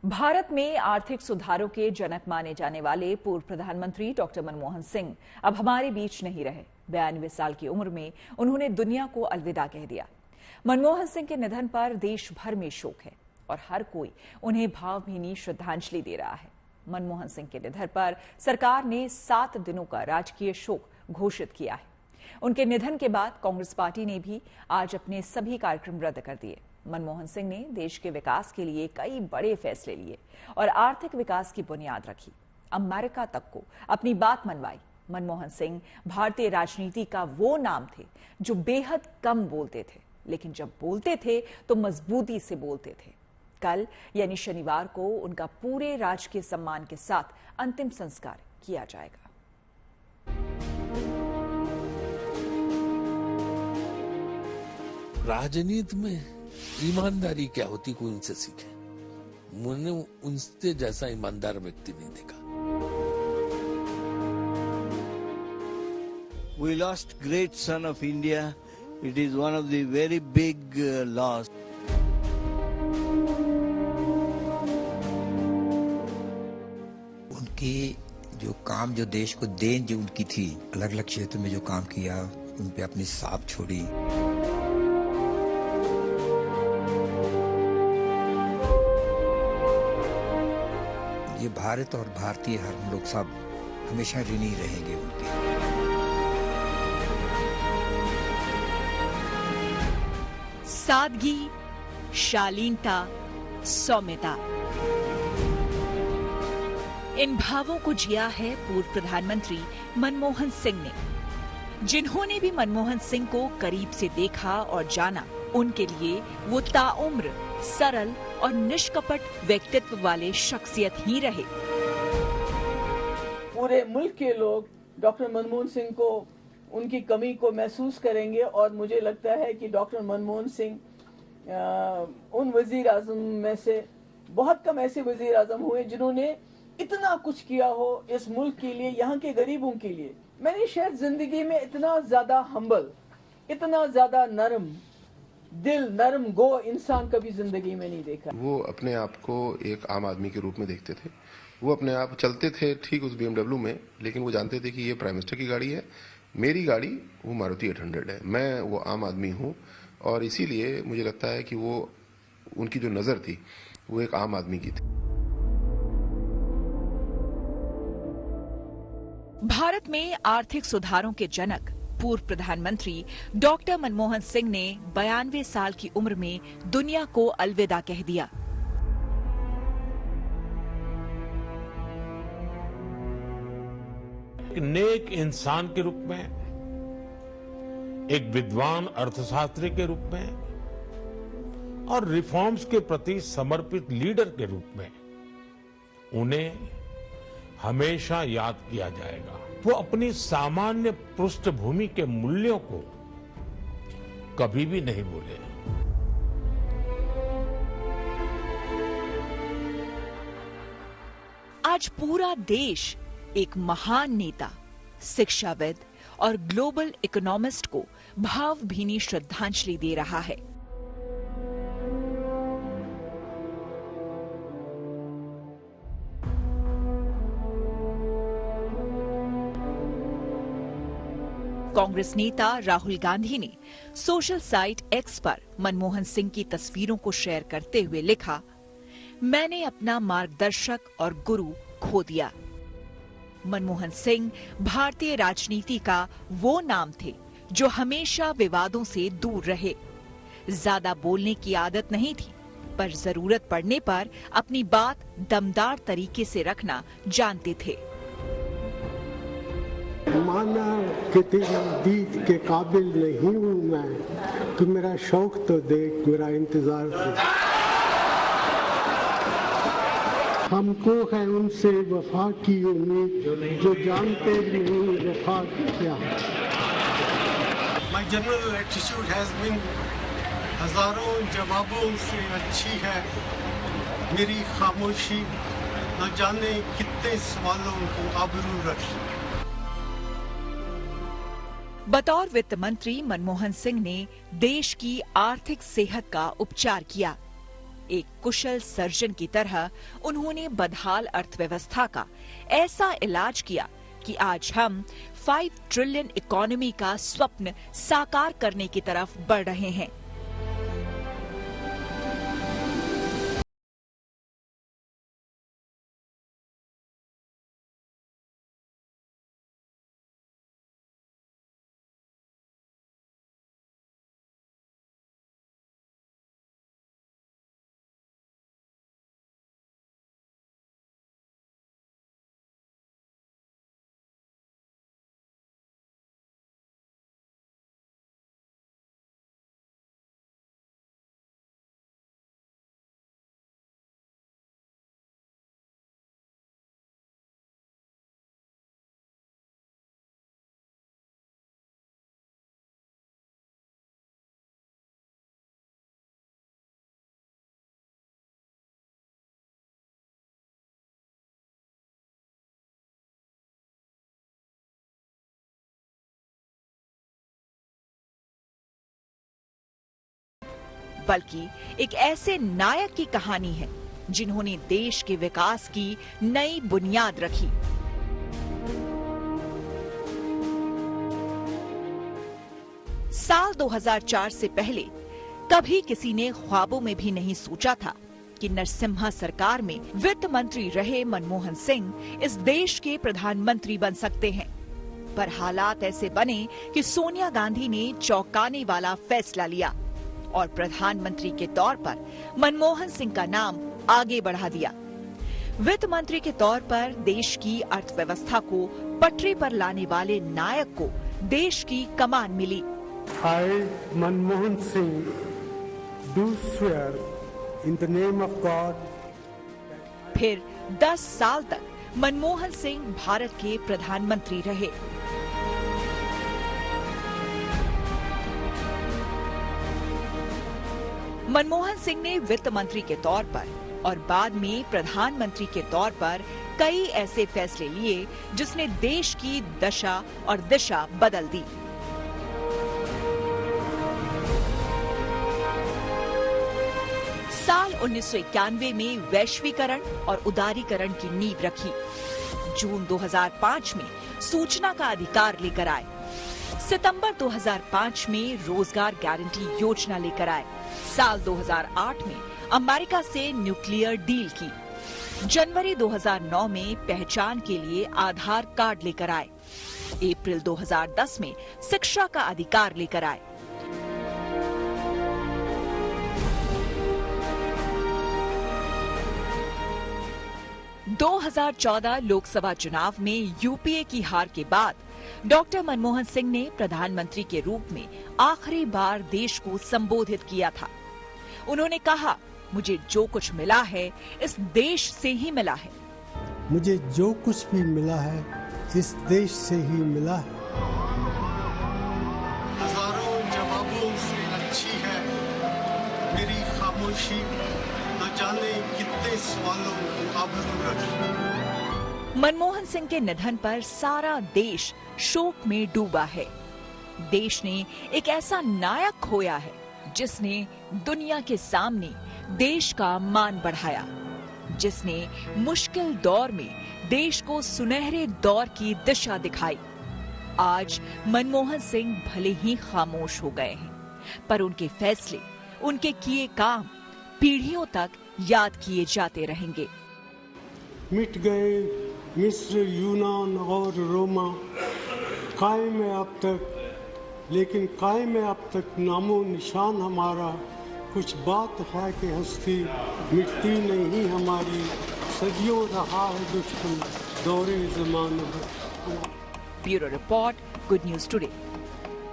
भारत में आर्थिक सुधारों के जनक माने जाने वाले पूर्व प्रधानमंत्री डॉक्टर मनमोहन सिंह अब हमारे बीच नहीं रहे। 92 साल की उम्र में उन्होंने दुनिया को अलविदा कह दिया। मनमोहन सिंह के निधन पर देश भर में शोक है और हर कोई उन्हें भावभीनी श्रद्धांजलि दे रहा है। मनमोहन सिंह के निधन पर सरकार ने 7 दिनों का राजकीय शोक घोषित किया है। उनके निधन के बाद कांग्रेस पार्टी ने भी आज अपने सभी कार्यक्रम रद्द कर दिए। मनमोहन सिंह ने देश के विकास के लिए कई बड़े फैसले लिए और आर्थिक विकास की बुनियाद रखी। अमेरिका तक को अपनी बात मनवाई। मनमोहन सिंह भारतीय राजनीति का वो नाम थे जो बेहद कम बोलते थे, लेकिन जब बोलते थे तो मजबूती से बोलते थे। कल यानी शनिवार को उनका पूरे राजकीय सम्मान के साथ अंतिम संस्कार किया जाएगा। राजनीति में ईमानदारी क्या होती, कोई उनसे सीखे। मैंने उनसे जैसा ईमानदार व्यक्ति नहीं देखा। We lost great son of India. It is one of the very big loss. उनकी जो काम, जो देश को देन जो उनकी थी, अलग अलग क्षेत्र में जो काम किया, उन पे अपनी छाप छोड़ी। ये भारत और भारतीय हम लोग सब हमेशा ऋणी रहेंगे उनके। सादगी, शालीनता, सौम्यता, इन भावों को जिया है पूर्व प्रधानमंत्री मनमोहन सिंह ने। जिन्होंने भी मनमोहन सिंह को करीब से देखा और जाना, उनके लिए वो ताउम्र सरल और निष्कपट व्यक्तित्व वाले शख्सियत ही रहे। पूरे मुल्क के लोग डॉक्टर मनमोहन सिंह को, उनकी कमी को महसूस करेंगे और मुझे लगता है कि डॉक्टर मनमोहन सिंह उन वजीर आजम में से बहुत कम ऐसे वजीर आजम हुए जिन्होंने इतना कुछ किया हो इस मुल्क के लिए, यहाँ के गरीबों के लिए। मैंने शायद जिंदगी में इतना ज्यादा हम्बल, इतना ज्यादा नरम दिल, नरम गो इंसान कभी जिंदगी में नहीं देखा। वो अपने आप को एक आम आदमी के रूप में देखते थे। वो अपने आप चलते थे ठीक उस BMW में, लेकिन वो जानते थे कि ये प्राइम मिनिस्टर की गाड़ी है, मेरी गाड़ी वो मारुति 800 है। मैं वो आम आदमी हूँ और इसीलिए मुझे लगता है कि वो, उनकी जो नजर थी वो एक आम आदमी की थी। भारत में आर्थिक सुधारों के जनक पूर्व प्रधानमंत्री डॉक्टर मनमोहन सिंह ने 92 साल की उम्र में दुनिया को अलविदा कह दिया। एक नेक इंसान के रूप में, एक विद्वान अर्थशास्त्री के रूप में और रिफॉर्म्स के प्रति समर्पित लीडर के रूप में उन्हें हमेशा याद किया जाएगा। वो अपनी सामान्य पृष्ठभूमि के मूल्यों को कभी भी नहीं भूले। आज पूरा देश एक महान नेता, शिक्षाविद और ग्लोबल इकोनॉमिस्ट को भावभीनी श्रद्धांजलि दे रहा है। कांग्रेस नेता राहुल गांधी ने सोशल साइट एक्स पर मनमोहन सिंह की तस्वीरों को शेयर करते हुए लिखा, मैंने अपना मार्गदर्शक और गुरु खो दिया। मनमोहन सिंह भारतीय राजनीति का वो नाम थे जो हमेशा विवादों से दूर रहे। ज्यादा बोलने की आदत नहीं थी, पर जरूरत पड़ने पर अपनी बात दमदार तरीके से रखना जानते थे। माना कि तेरी दीद के काबिल नहीं हूँ मैं, तो मेरा शौक तो देख, मेरा इंतजार देख। हमको है उनसे वफा की उम्मीद जो जानते नहीं वफा क्या। My general attitude has been हजारों जवाबों से अच्छी है मेरी खामोशी, न जाने कितने सवालों को आबरू रखी। बतौर वित्त मंत्री मनमोहन सिंह ने देश की आर्थिक सेहत का उपचार किया। एक कुशल सर्जन की तरह उन्होंने बदहाल अर्थव्यवस्था का ऐसा इलाज किया कि आज हम 5 ट्रिलियन इकोनॉमी का स्वप्न साकार करने की तरफ बढ़ रहे हैं। बल्कि एक ऐसे नायक की कहानी है जिन्होंने देश के विकास की नई बुनियाद रखी। साल 2004 से पहले कभी किसी ने ख्वाबों में भी नहीं सोचा था कि नरसिम्हा सरकार में वित्त मंत्री रहे मनमोहन सिंह इस देश के प्रधानमंत्री बन सकते हैं। पर हालात ऐसे बने कि सोनिया गांधी ने चौंकाने वाला फैसला लिया और प्रधानमंत्री के तौर पर मनमोहन सिंह का नाम आगे बढ़ा दिया। वित्त मंत्री के तौर पर देश की अर्थव्यवस्था को पटरी पर लाने वाले नायक को देश की कमान मिली। I, Manmohan Singh, do swear in the name of God। फिर 10 साल तक मनमोहन सिंह भारत के प्रधानमंत्री रहे। मनमोहन सिंह ने वित्त मंत्री के तौर पर और बाद में प्रधानमंत्री के तौर पर कई ऐसे फैसले लिए जिसने देश की दशा और दिशा बदल दी। साल 1991 में वैश्वीकरण और उदारीकरण की नींव रखी। जून 2005 में सूचना का अधिकार लेकर आए। सितंबर 2005 में रोजगार गारंटी योजना लेकर आए। साल 2008 में अमेरिका से न्यूक्लियर डील की। जनवरी 2009 में पहचान के लिए आधार कार्ड लेकर आए। अप्रैल 2010 में शिक्षा का अधिकार लेकर आए। – 2014 लोकसभा चुनाव में यूपीए की हार के बाद डॉक्टर मनमोहन सिंह ने प्रधानमंत्री के रूप में आखिरी बार देश को संबोधित किया था। उन्होंने कहा, मुझे जो कुछ मिला है इस देश से ही मिला है। मुझे जो कुछ भी मिला है इस देश से ही मिला है। हजारों जवाबों से अच्छी है मेरी खामोशी, न जाने कितने सवालों को आबरू रखी। मनमोहन सिंह के निधन पर सारा देश शोक में डूबा है। देश ने एक ऐसा नायक खोया है जिसने दुनिया के सामने देश का मान बढ़ाया, जिसने मुश्किल दौर में देश को सुनहरे दौर की दिशा दिखाई। आज मनमोहन सिंह भले ही खामोश हो गए हैं, पर उनके फैसले, उनके किए काम पीढ़ियों तक याद किए जाते रहेंगे। मिट गए मिस्र, यूनान और रोमा, कायम है अब तक, लेकिन कायम है अब तक नामो निशान हमारा। कुछ बात है कि हस्ती मिटती नहीं हमारी, सदियों रहा है दुश्मन दौरे ज़माने में। Bureau report, good news today.